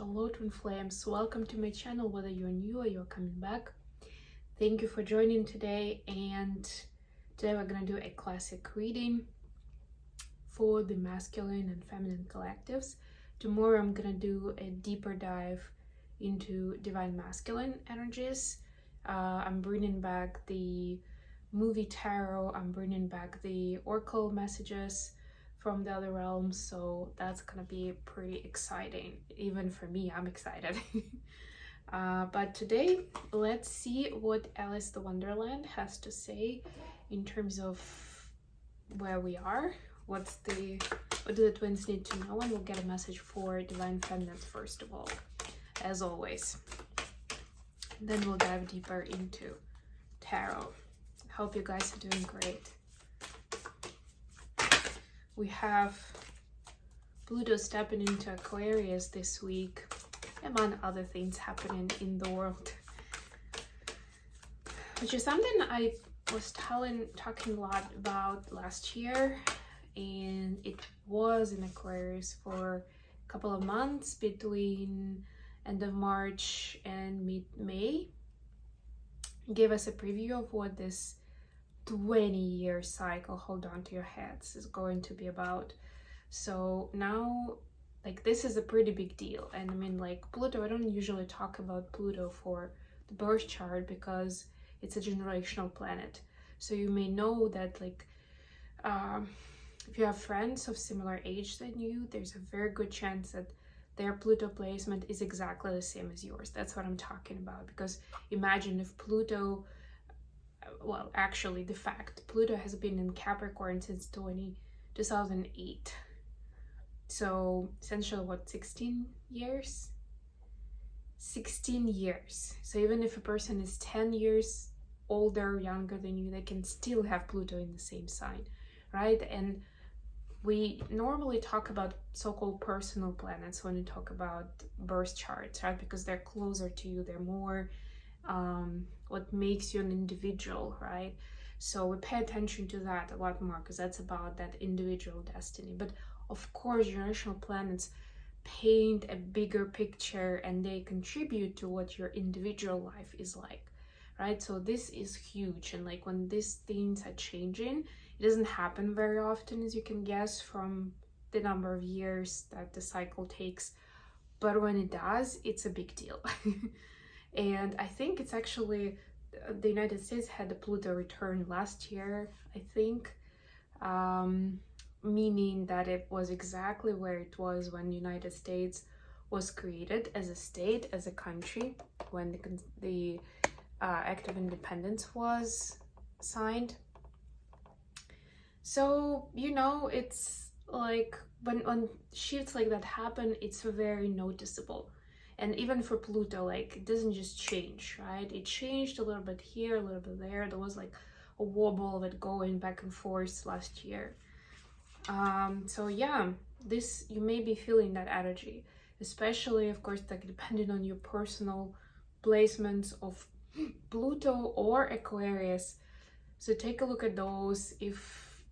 Hello twin flames, welcome to my channel, whether you're new or you're coming back. Thank you for joining today, and today we're gonna do a classic reading for the masculine and feminine collectives. Tomorrow I'm gonna do a deeper dive into divine masculine energies. I'm bringing back the movie tarot, I'm bringing back the oracle messages from the other realms, so that's gonna be pretty exciting. Even for me, I'm excited. But today, let's see what Alice the Wonderland has to say in terms of where we are. What do the twins need to know? And we'll get a message for divine feminine first of all, as always. Then we'll dive deeper into tarot. Hope you guys are doing great. We have Pluto stepping into Aquarius this week, among other things happening in the world, which is something I was talking a lot about last year, and it was in Aquarius for a couple of months between end of March and mid-May. Gave us a preview of what this 20-year cycle, hold on to your hats, is going to be about. So now, like, this is a pretty big deal. And I mean, like, Pluto, I don't usually talk about Pluto for the birth chart because it's a generational planet. So you may know that, like, if you have friends of similar age than you, there's a very good chance that their Pluto placement is exactly the same as yours. That's what I'm talking about. Because imagine if Pluto, well, actually, the fact, Pluto has been in Capricorn since 2008. So essentially, what, 16 years? 16 years. So even if a person is 10 years older, younger than you, they can still have Pluto in the same sign, right? And we normally talk about so-called personal planets when we talk about birth charts, right? Because they're closer to you, they're more what makes you an individual, right? So we pay attention to that a lot more because that's about that individual destiny. But of course, generational planets paint a bigger picture and they contribute to what your individual life is like, right? So this is huge. And like when these things are changing, it doesn't happen very often, as you can guess from the number of years that the cycle takes. But when it does, it's a big deal. And I think it's actually, the United States had the Pluto return last year, I think, meaning that it was exactly where it was when the United States was created as a state, as a country, when the Act of Independence was signed. So, you know, it's like when shifts like that happen, it's very noticeable. And even for Pluto, like, it doesn't just change, right? It changed a little bit here, a little bit there. There was like a wobble of it going back and forth last year. So yeah, this, you may be feeling that energy, especially, of course, like depending on your personal placements of Pluto or Aquarius. So take a look at those. If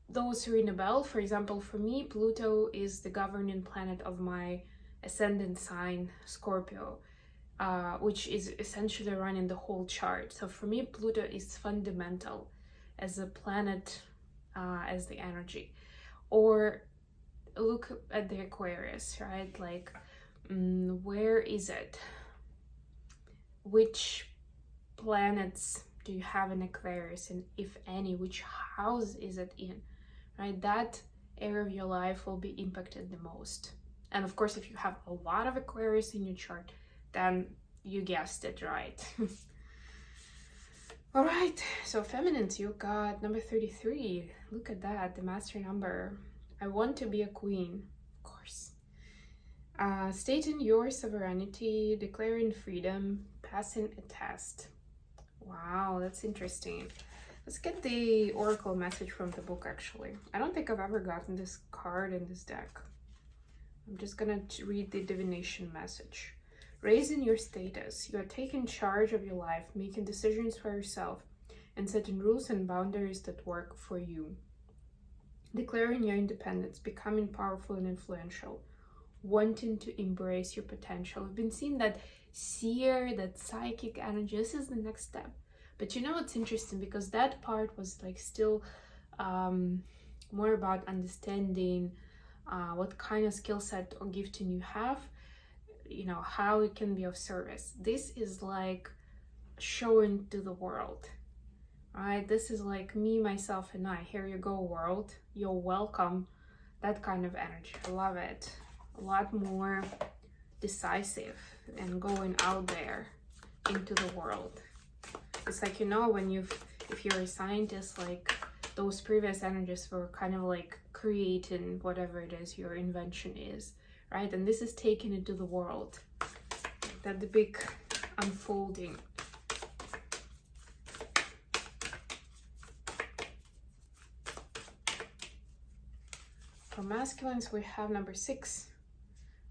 those ring a bell, for example, for me, Pluto is the governing planet of my ascendant sign, Scorpio, which is essentially running the whole chart. So for me, Pluto is fundamental as a planet, as the energy. Or look at the Aquarius, right? Like, where is it? Which planets do you have in Aquarius, and if any, which house is it in, right? That area of your life will be impacted the most. And of course, if you have a lot of Aquarius in your chart, then you guessed it right. All right, so feminines, you got number 33. Look at that, the master number. I want to be a queen, of course. Stating your sovereignty, declaring freedom, passing a test. Wow, that's interesting. Let's get the oracle message from the book, actually. I don't think I've ever gotten this card in this deck. I'm just gonna read the divination message. Raising your status, you are taking charge of your life, making decisions for yourself, and setting rules and boundaries that work for you. Declaring your independence, becoming powerful and influential, wanting to embrace your potential. We've been seeing that seer, that psychic energy. This is the next step. But you know, it's interesting because that part was like still more about understanding what kind of skill set or gifting you have, you know, how it can be of service. This is like showing to the world, right? This is like me, myself, and I. Here you go, world. You're welcome. That kind of energy. I love it. A lot more decisive and going out there into the world. It's like, you know, when if you're a scientist, like those previous energies were kind of like creating whatever it is your invention is, right? And this is taking it to the world. That the big unfolding. For masculines, we have number 6,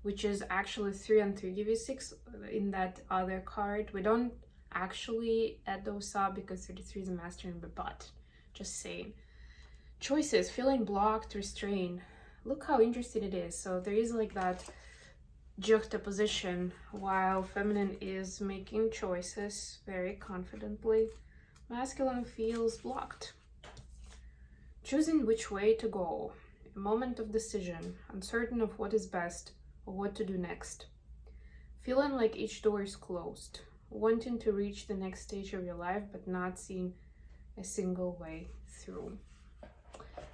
which is actually 3 and 3 give you 6 in that other card. We don't actually add those up because 33 is a masculine, but just saying. Choices, feeling blocked, restrained. Look how interesting it is. So there is like that juxtaposition. While feminine is making choices very confidently, masculine feels blocked. Choosing which way to go. A moment of decision, uncertain of what is best or what to do next. Feeling like each door is closed. Wanting to reach the next stage of your life, but not seeing a single way through.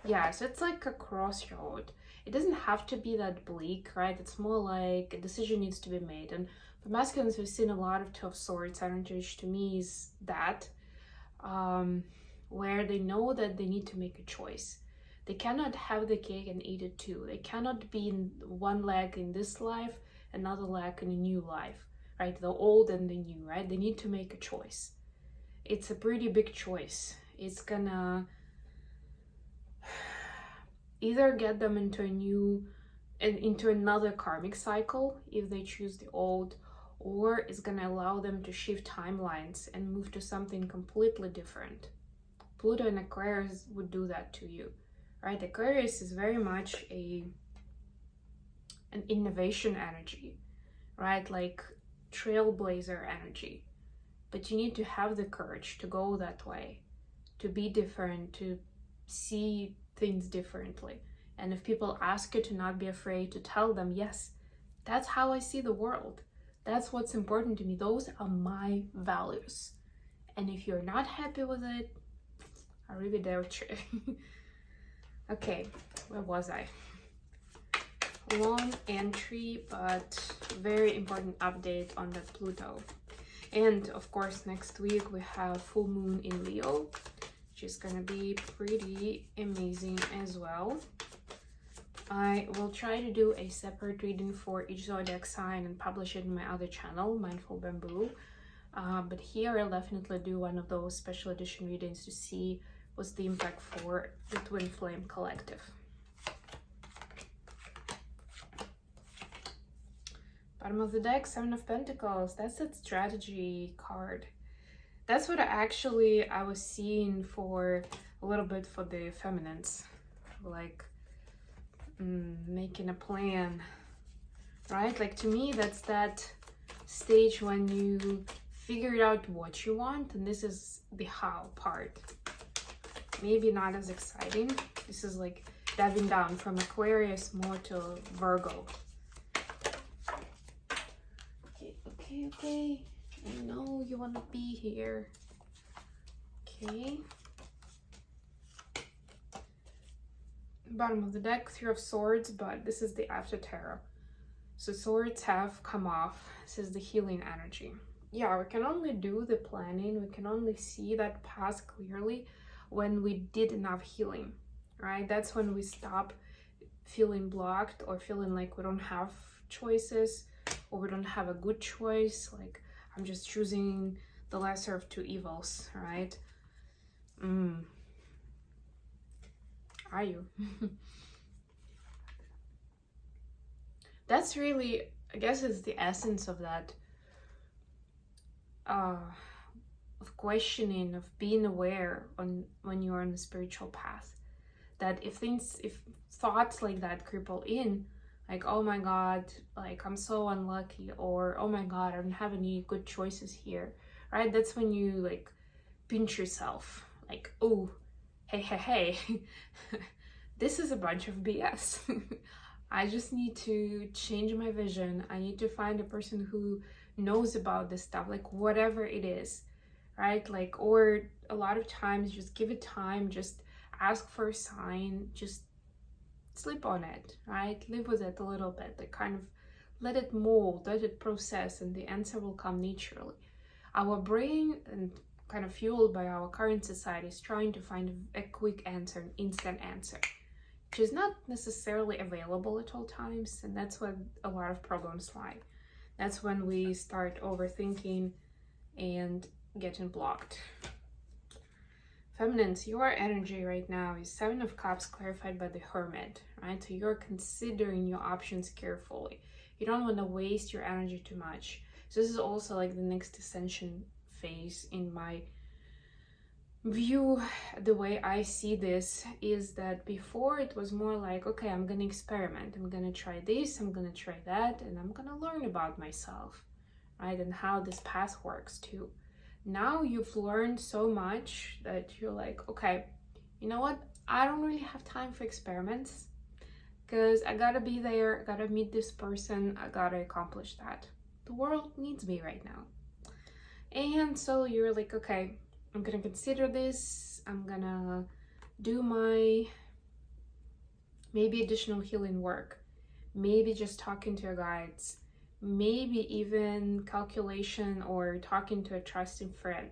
Yeah, so it's like a crossroad. It doesn't have to be that bleak, right? It's more like a decision needs to be made. And for masculines, we've seen a lot of 2 of Swords energy, which to me is that, where they know that they need to make a choice. They cannot have the cake and eat it too. They cannot be in one leg in this life, another leg in a new life, right? The old and the new, right? They need to make a choice. It's a pretty big choice. It's gonna either get them into another karmic cycle if they choose the old, or it's gonna allow them to shift timelines and move to something completely different. Pluto and Aquarius would do that to you. Right, Aquarius is very much an innovation energy, right? Like trailblazer energy. But you need to have the courage to go that way, to be different, to see things differently. And if people ask you to not be afraid, to tell them, yes, that's how I see the world. That's what's important to me. Those are my values. And if you're not happy with it, arrivederci. Okay, where was I? Long entry, but very important update on that Pluto. And of course, next week we have full moon in Leo, which is gonna be pretty amazing as well. I will try to do a separate reading for each zodiac sign and publish it in my other channel, Mindful Bamboo. But here I'll definitely do one of those special edition readings to see what's the impact for the Twin Flame Collective. Bottom of the deck, 7 of Pentacles. That's that strategy card. That's what I was seeing for a little bit for the feminines. Like making a plan, right? Like to me, that's that stage when you figured out what you want, and this is the how part. Maybe not as exciting. This is like diving down from Aquarius more to Virgo. Okay. I know you want to be here. Okay. Bottom of the deck, 3 of Swords, but this is the after tarot. So swords have come off. This is the healing energy. Yeah, we can only do the planning. We can only see that path clearly when we did enough healing, right? That's when we stop feeling blocked or feeling like we don't have choices or we don't have a good choice. Like I'm just choosing the lesser of 2 evils, right? Are you? That's really, I guess it's the essence of that, of questioning, of being aware when you're on the spiritual path. That if thoughts like that cripple in, Like, oh my god, like I'm so unlucky, or oh my god, I don't have any good choices here, right? That's when you like pinch yourself, like, oh, hey, this is a bunch of BS. I just need to change my vision. I need to find a person who knows about this stuff, like whatever it is, right? Like, or a lot of times just give it time, just ask for a sign, just sleep on it, right? Live with it a little bit, like kind of let it mold, let it process, and the answer will come naturally. Our brain, and kind of fueled by our current society, is trying to find a quick answer, an instant answer, which is not necessarily available at all times, and that's where a lot of problems lie. That's when we start overthinking and getting blocked. Feminines, your energy right now is Seven of Cups clarified by the Hermit, right? So you're considering your options carefully. You don't want to waste your energy too much. So this is also like the next ascension phase in my view. The way I see this is that before it was more like, okay, I'm gonna experiment, I'm gonna try this, I'm gonna try that, and I'm gonna learn about myself, right? And how this path works too. Now you've learned so much that you're like, okay, you know what? I don't really have time for experiments because I gotta be there, I gotta meet this person, I gotta accomplish that. The world needs me right now. And so you're like, okay, I'm gonna consider this, I'm gonna do my maybe additional healing work, maybe just talking to your guides, maybe even calculation or talking to a trusted friend,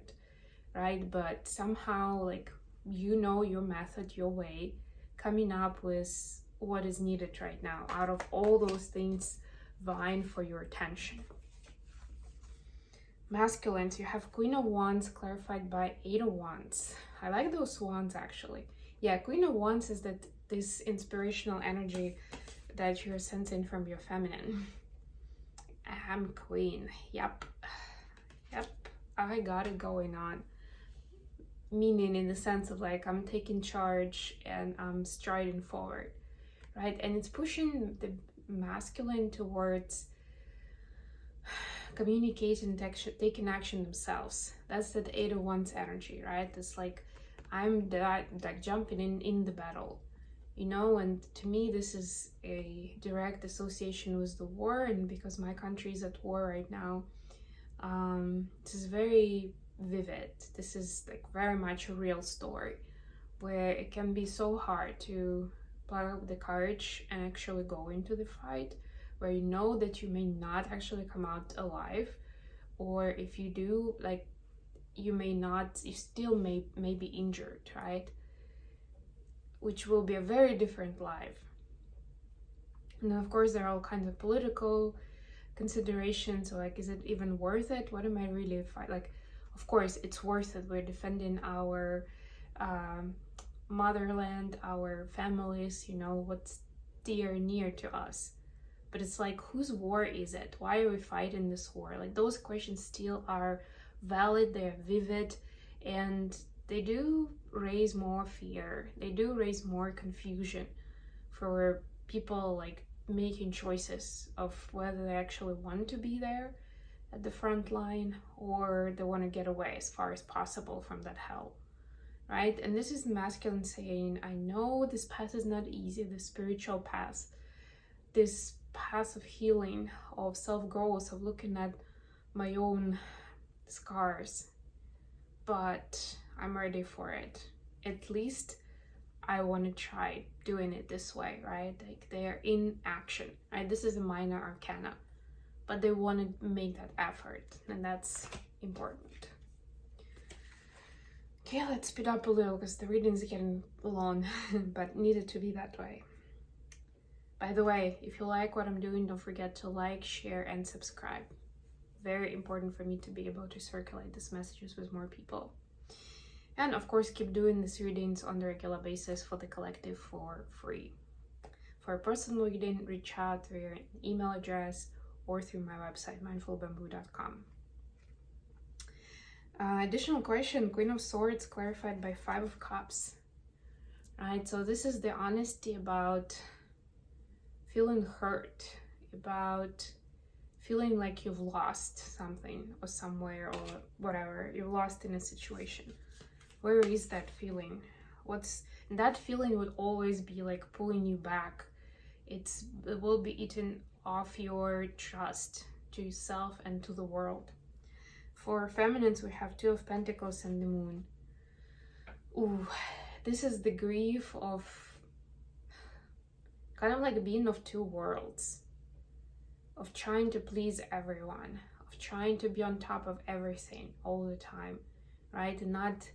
right? But somehow, like, you know, your method, your way, coming up with what is needed right now out of all those things vying for your attention. Masculines, you have Queen of Wands clarified by Eight of Wands. I like those wands actually. Yeah, Queen of Wands is that this inspirational energy that you're sensing from your feminine. I'm queen. Yep, I got it going on. Meaning in the sense of like I'm taking charge and I'm striding forward, right? And it's pushing the masculine towards communicating, taking action themselves. That's the Eight of Wands energy, right? It's like I'm like jumping in the battle, you know. And to me this is a direct association with the war, and because my country is at war right now, this is very vivid. This is like very much a real story where it can be so hard to plug up the courage and actually go into the fight, where you know that you may not actually come out alive, or if you do, like, you still may be injured, right? Which will be a very different life. And of course there are all kinds of political considerations. So like, is it even worth it? What am I really like? Of course it's worth it. We're defending our motherland, our families, you know, what's dear and near to us. But it's like, whose war is it? Why are we fighting this war? Like, those questions still are valid, they're vivid, and they do raise more fear. They do raise more confusion for people, like making choices of whether they actually want to be there at the front line or they want to get away as far as possible from that hell, right? And this is masculine saying, I know this path is not easy, the spiritual path, this path of healing, of self-growth, of looking at my own scars, but I'm ready for it. At least I want to try doing it this way, right? Like, they're in action, right? This is a minor arcana, but they want to make that effort, and that's important. Okay, let's speed up a little because the reading's getting long, but needed to be that way. By the way, if you like what I'm doing, don't forget to like, share, and subscribe. Very important for me to be able to circulate these messages with more people. And of course, keep doing these readings on a regular basis for the collective for free. For a personal reading, reach out through your email address or through my website, mindfulbamboo.com. Additional question, Queen of Swords clarified by Five of Cups. Right, so this is the honesty about feeling hurt, about feeling like you've lost something or somewhere or whatever, you're lost in a situation. Where is that feeling? That feeling would always be like pulling you back. It will be eating off your trust to yourself and to the world. For feminines, we have Two of Pentacles and the Moon. Ooh, this is the grief of kind of like being of two worlds, of trying to please everyone, of trying to be on top of everything all the time, right? And not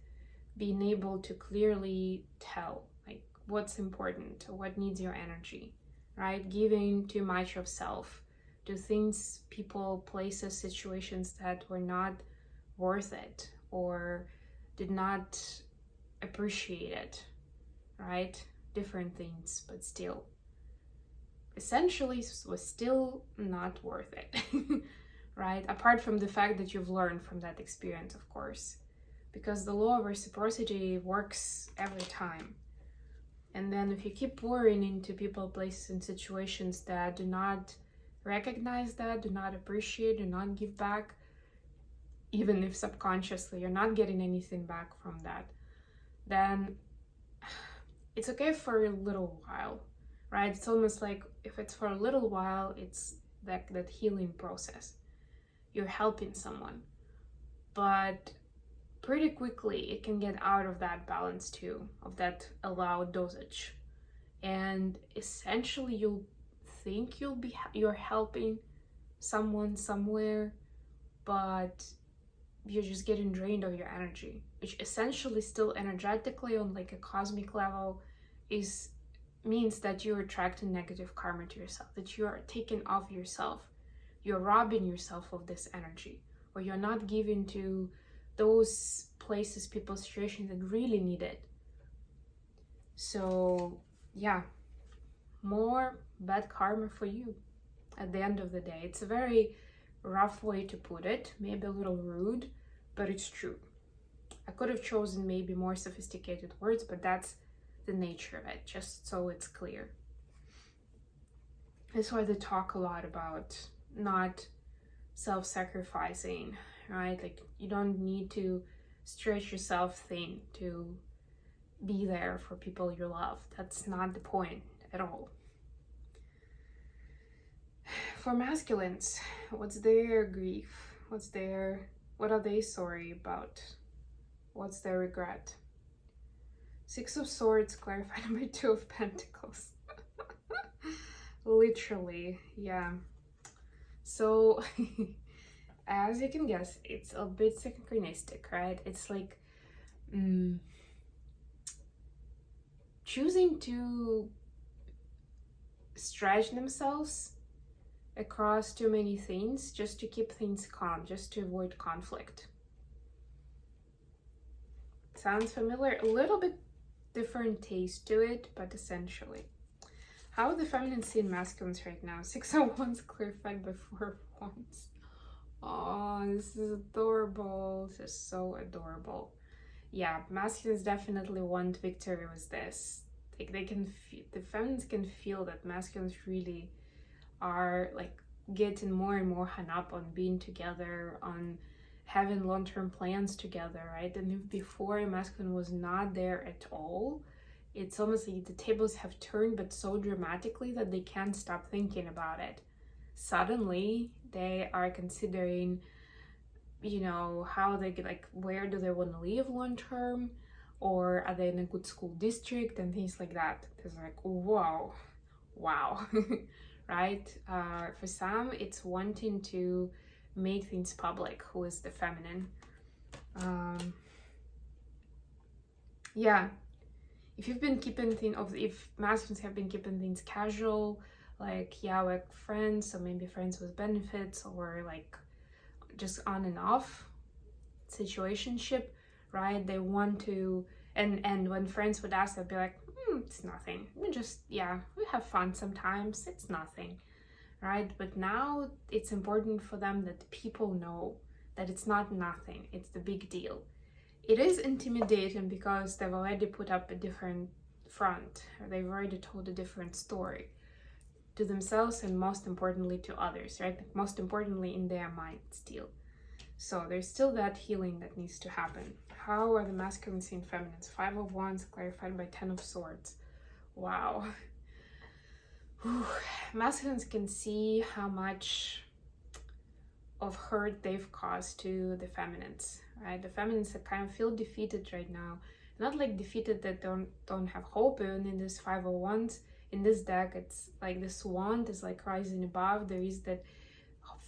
being able to clearly tell like what's important, what needs your energy, right? Giving too much of self to things, people, places, situations that were not worth it or did not appreciate it, right? Different things, but still, essentially was still not worth it, right? Apart from the fact that you've learned from that experience, of course, because the law of reciprocity works every time. And then if you keep pouring into people, places, and situations that do not recognize that, do not appreciate, do not give back, even if subconsciously you're not getting anything back from that, then it's okay for a little while, right? It's almost like if it's for a little while, it's that healing process. You're helping someone, but pretty quickly it can get out of that balance too, of that allowed dosage, and essentially you'll think you're helping someone somewhere, but you're just getting drained of your energy, which essentially still energetically on like a cosmic level means that you're attracting negative karma to yourself, that you are taking off yourself, you're robbing yourself of this energy, or you're not giving to those places, people, situations that really need it. So yeah, more bad karma for you at the end of the day. It's a very rough way to put it, maybe a little rude, but it's true. I could have chosen maybe more sophisticated words, but that's the nature of it, just so it's clear. That's why they talk a lot about not self-sacrificing, right? Like you don't need to stretch yourself thin to be there for people you love. That's not the point at all. For masculines, what's their grief? What are they sorry about? What's their regret? Six of Swords clarified by Two of Pentacles. Literally, yeah. So as you can guess, it's a bit synchronistic, right? It's like choosing to stretch themselves across too many things just to keep things calm, just to avoid conflict. Sounds familiar? A little bit different taste to it, but essentially. How are the feminine seeing masculines right now? 6 of Wands clarified by 4 of Wands. Oh, this is adorable. This is so adorable. Yeah, masculines definitely want victory with this. Like they can feel, the feminines can feel that masculines really are like getting more and more hung up on being together, on having long-term plans together, right? And if before a masculine was not there at all, it's almost like the tables have turned, but so dramatically that they can't stop thinking about it. Suddenly they are considering, you know, how they get, like, where do they want to live long term, or are they in a good school district and things like that. It's like, wow right? For some, it's wanting to make things public, who is the feminine. Yeah, if you've been keeping if masculines have been keeping things casual, like, yeah, like friends, or maybe friends with benefits, or like just on and off situationship, right? They want to, and when friends would ask, they'd be like, it's nothing, we just, yeah, we have fun sometimes, it's nothing, right? But now it's important for them that people know that it's not nothing, it's the big deal. It is intimidating because they've already put up a different front, or they've already told a different story. to themselves and most importantly to others, right? Most importantly in their mind still. So there's still that healing that needs to happen. How are the masculines and feminines? 5 of Wands clarified by 10 of Swords. Wow. Whew. Masculines can see how much of hurt they've caused to the feminines, right? The feminines that kind of feel defeated right now. Not like defeated that don't have hope. Even in this 5 of Wands, in this deck, it's like this wand is like rising above. There is that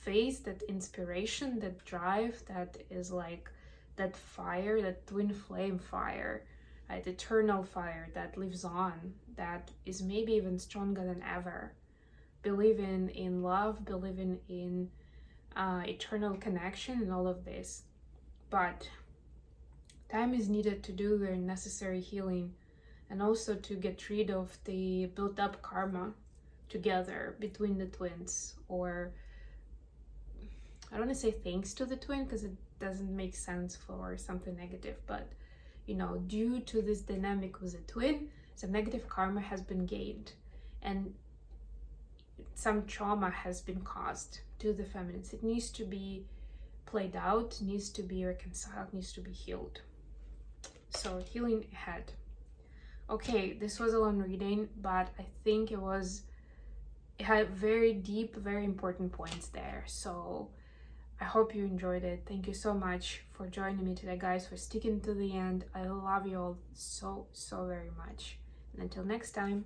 face, that inspiration, that drive, that is like that fire, that twin flame fire, right? Eternal fire that lives on, that is maybe even stronger than ever. Believing in love, believing in eternal connection and all of this. But time is needed to do their necessary healing and also to get rid of the built up karma together between the twins. Or I don't want to say thanks to the twin because it doesn't make sense for something negative, but you know, due to this dynamic with the twin, some negative karma has been gained and some trauma has been caused to the feminines. It needs to be played out, needs to be reconciled, needs to be healed. So healing ahead. Okay, this was a long reading, but I think it had very deep, very important points there. So I hope you enjoyed it. Thank you so much for joining me today, guys, for sticking to the end. I love you all so, so very much. And until next time.